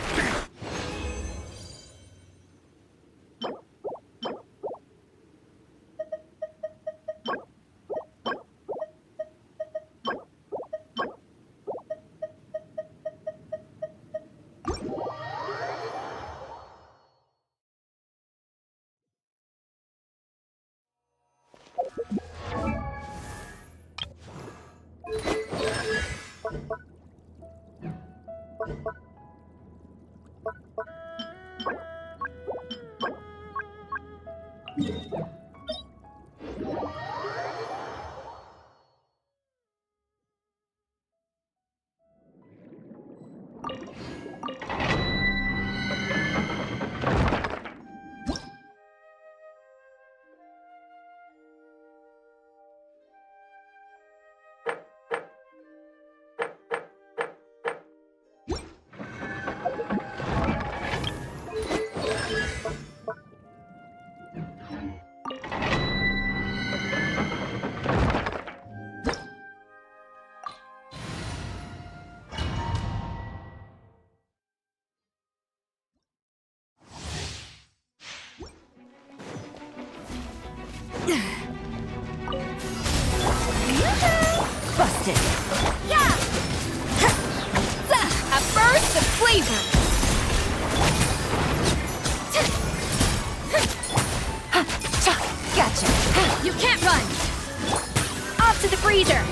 Busted! Yeah! A burst of flavor! Gotcha! You can't run! Off to the freezer!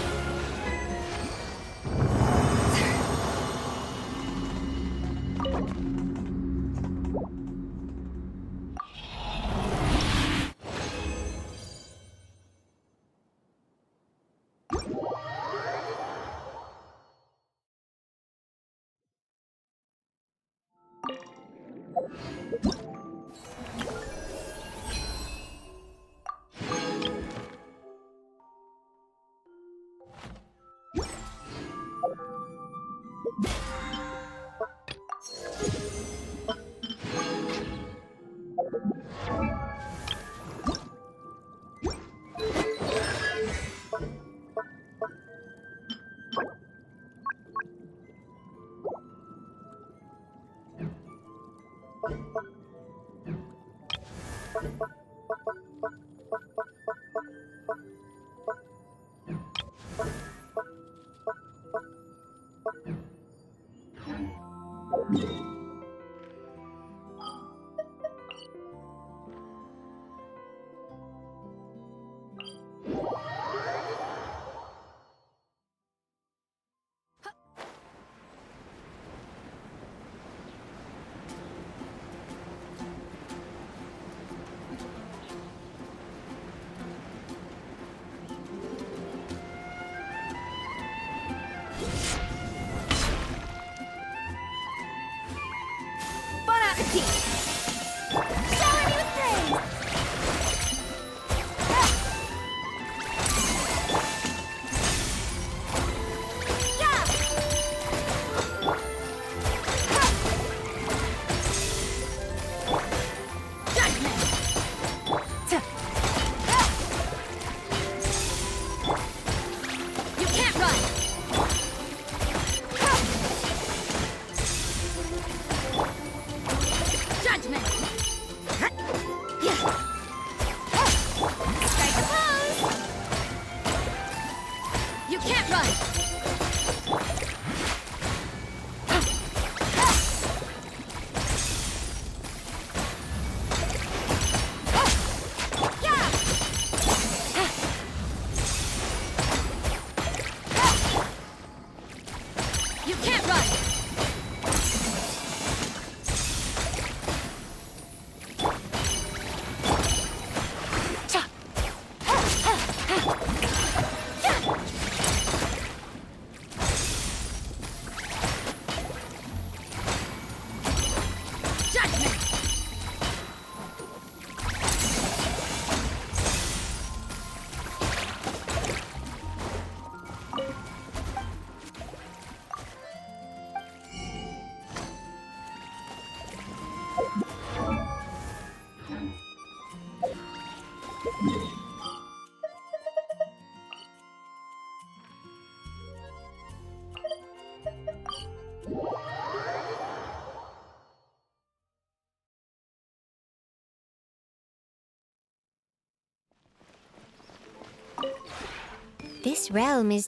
This realm is...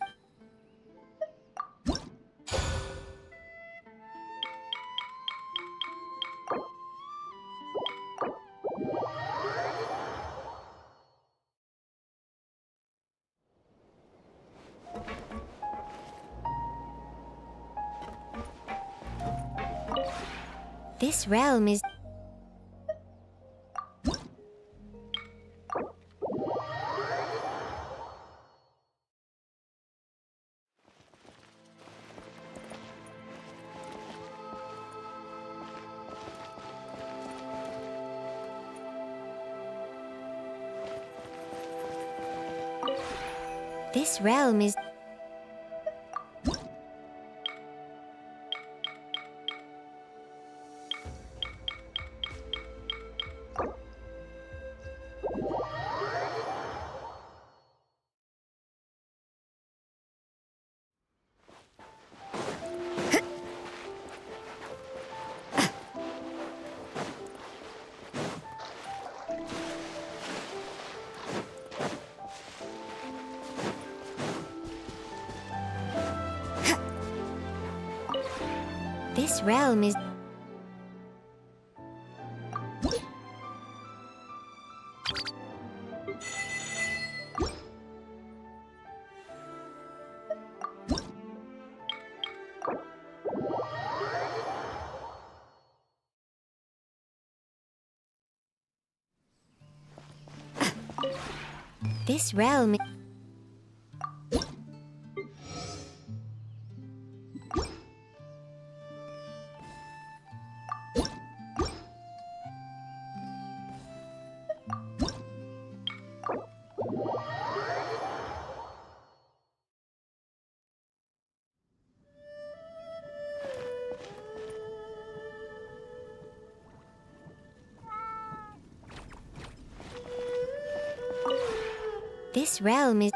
This realm is... This realm is... This realm is... This realm... This realm is...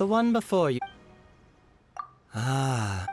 The one before you. Ah.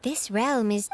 This realm is...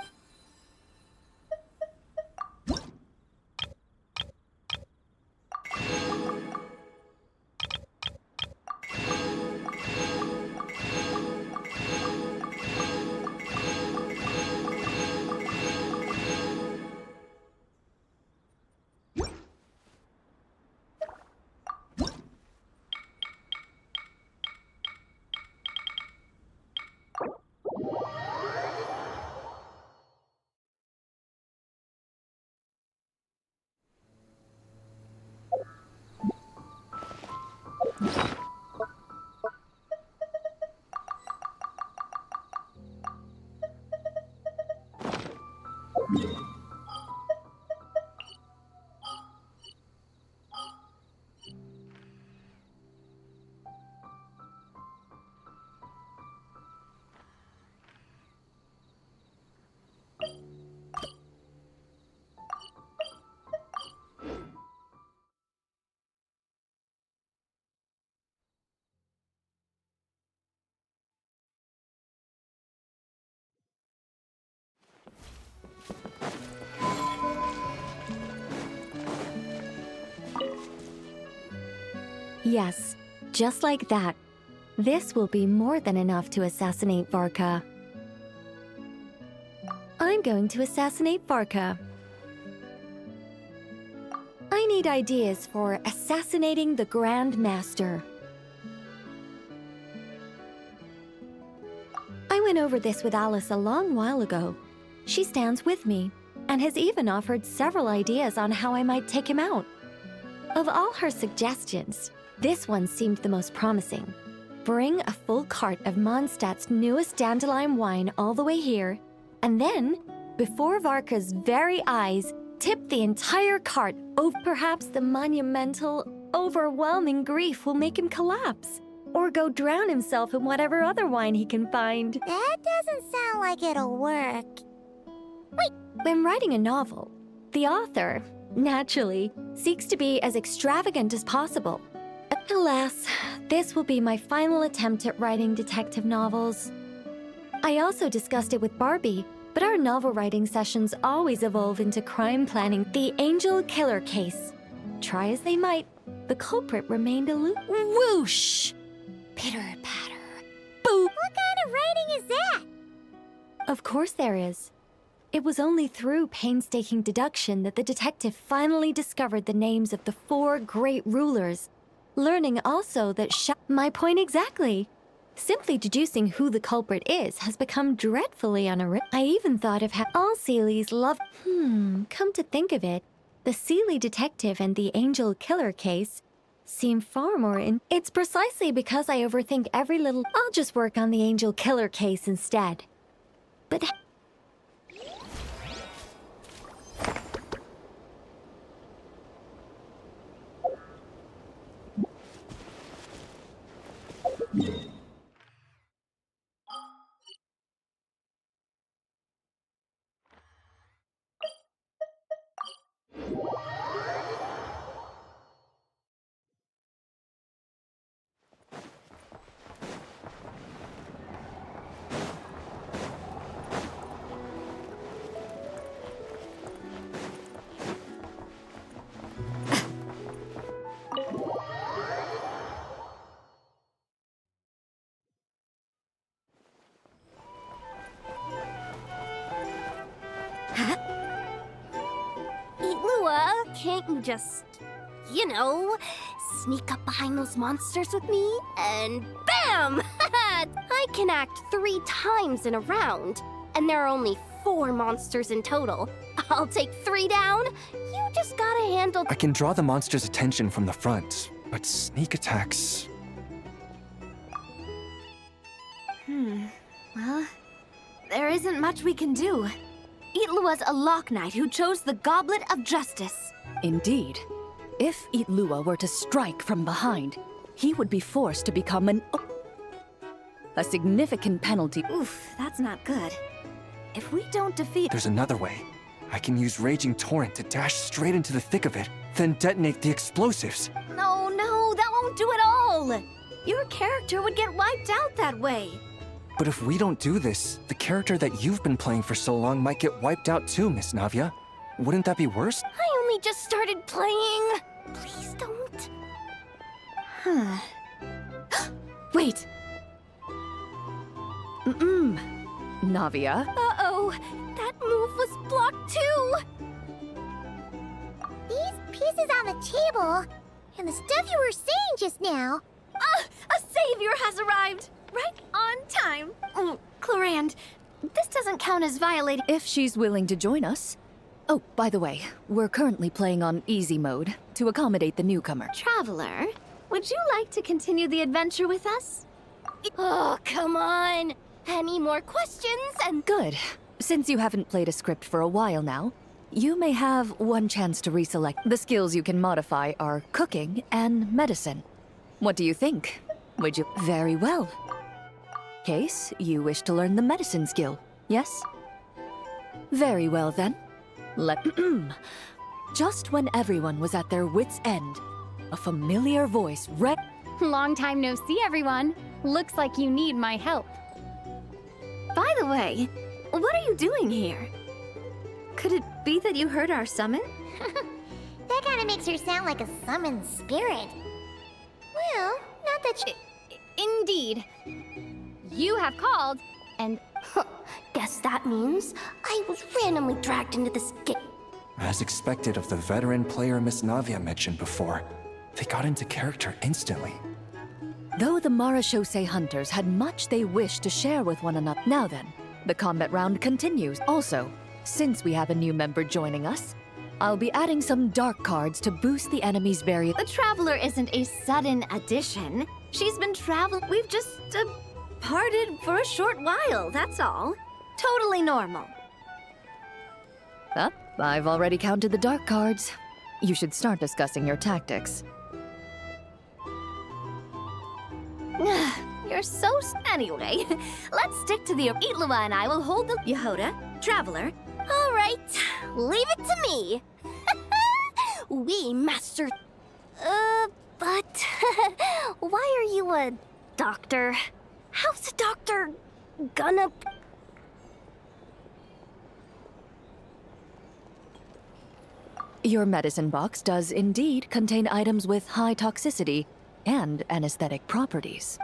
Yes, just like that. This will be more than enough to assassinate Varka. I'm going to assassinate Varka. I need ideas for assassinating the Grand Master. I went over this with Alice a long while ago. She stands with me, and has even offered several ideas on how I might take him out. Of all her suggestions, this one seemed the most promising. Bring a full cart of Mondstadt's newest dandelion wine all the way here, and then, before Varka's very eyes, tip the entire cart over. Perhaps the monumental, overwhelming grief will make him collapse, or go drown himself in whatever other wine he can find. That doesn't sound like it'll work. Wait, when writing a novel, the author, naturally, seeks to be as extravagant as possible. Alas, this will be my final attempt at writing detective novels. I also discussed it with Barbie, but our novel writing sessions always evolve into crime planning. The Angel Killer case. Try as they might, the culprit remained elusive. Whoosh! Pitter-patter. Boop! What kind of writing is that? Of course there is. It was only through painstaking deduction that the detective finally discovered the names of the 4 great rulers, learning also that my point exactly. Simply deducing who the culprit is has become dreadfully unoriginal. I even thought of how all Seelies love... come to think of it, The Seelie detective and the Angel Killer case seem far more It's precisely because I overthink every little... I'll just work on the Angel Killer case instead. But... Lua, can't you just, sneak up behind those monsters with me? And bam! I can act 3 times in a round, and there are only 4 monsters in total. I'll take 3 down. You just gotta handle... I can draw the monster's attention from the front, but sneak attacks... Well, there isn't much we can do. Itlua's a Lock Knight who chose the Goblet of Justice. Indeed. If Itlua were to strike from behind, he would be forced to become a significant penalty. Oof, that's not good. If we don't defeat... There's another way. I can use Raging Torrent to dash straight into the thick of it, then detonate the explosives. No, that won't do it all! Your character would get wiped out that way. But if we don't do this, the character that you've been playing for so long might get wiped out too, Miss Navia. Wouldn't that be worse? I only just started playing. Please don't. Wait! Navia? Uh-oh, that move was blocked too! These pieces on the table, and the stuff you were saying just now... A savior has arrived! Right on time! Clorinde, this doesn't count as violating... If she's willing to join us. Oh, by the way, we're currently playing on easy mode to accommodate the newcomer. Traveler, would you like to continue the adventure with us? Oh, come on! Any more questions and... Good. Since you haven't played a script for a while now, you may have one chance to reselect. The skills you can modify are cooking and medicine. What do you think? Would you... Very well. Case, you wish to learn the medicine skill, yes? Very well then. Just when everyone was at their wits' end, a familiar voice read... Long time no see, everyone. Looks like you need my help. By the way, what are you doing here? Could it be that you heard our summon? That kind of makes her sound like a summoned spirit. Well, not that she... Indeed. You have called, and... Guess that means I was randomly dragged into this game. As expected of the veteran player Miss Navia mentioned before, they got into character instantly. Though the Marachose hunters had much they wished to share with one another. Now then, the combat round continues. Also, since we have a new member joining us, I'll be adding some dark cards to boost the enemy's various... The Traveler isn't a sudden addition. She's been traveling. We've just, parted for a short while, that's all. Totally normal. I've already counted the dark cards. You should start discussing your tactics. You're so... Anyway, let's stick to the... Itlua and I will hold the... Yehoda, Traveler. All right, leave it to me. We mastered... but... why are you a doctor? How's a doctor gonna... Your medicine box does indeed contain items with high toxicity and anesthetic properties.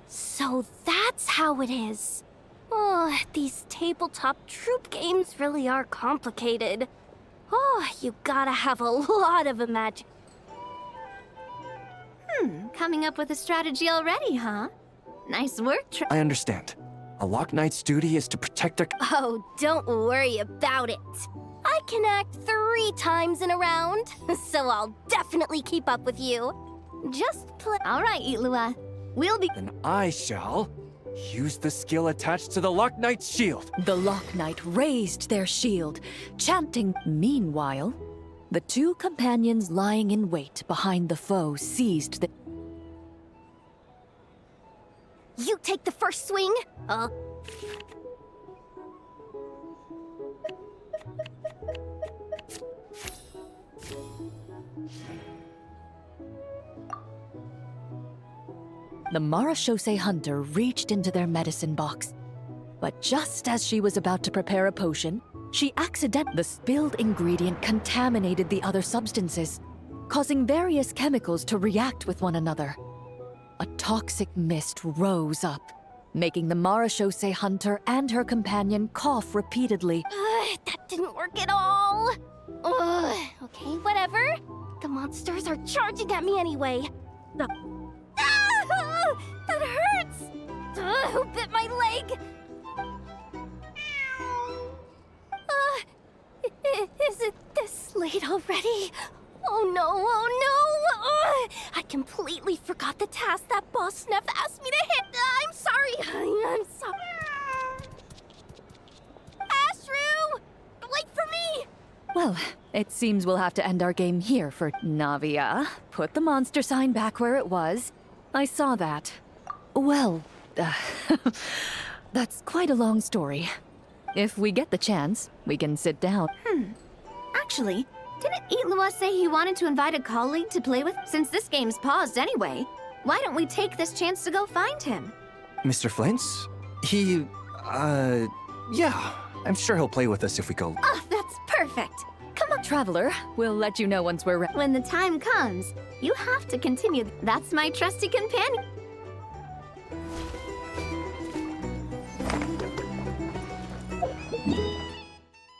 So that's how it is. Oh, these tabletop troop games really are complicated. Oh, you gotta have a lot of imagination. Coming up with a strategy already, huh? Nice work, I understand. A Lock Knight's duty is to protect their... Oh, don't worry about it. I can act 3 3 times in a round, so I'll definitely keep up with you. Just play. All right, Itlua. We'll be. Then I shall use the skill attached to the Lock Knight's shield. The Lock Knight raised their shield, chanting. Meanwhile, the two companions lying in wait behind the foe seized the. You take the first swing. The Marachose hunter reached into their medicine box. But just as she was about to prepare a potion, she the spilled ingredient contaminated the other substances, causing various chemicals to react with one another. A toxic mist rose up, making the Marachose hunter and her companion cough repeatedly. That didn't work at all. Okay, whatever. The monsters are charging at me anyway. That hurts! Who bit my leg? Is it this late already? Oh no, oh no! I completely forgot the task that Boss Neff asked me to hit. I'm sorry. I'm sorry. Ashru! Wait for me! Well, it seems we'll have to end our game here for Navia. Put the monster sign back where it was. I saw that. Well, that's quite a long story. If we get the chance, we can sit down. Actually, didn't Itlua say he wanted to invite a colleague to play with? Since this game's paused anyway, why don't we take this chance to go find him? Mr. Flint's? He, yeah. I'm sure he'll play with us if we go. Oh, that's perfect. Come on, Traveler. We'll let you know once we're ready. When the time comes, you have to continue. That's my trusty companion.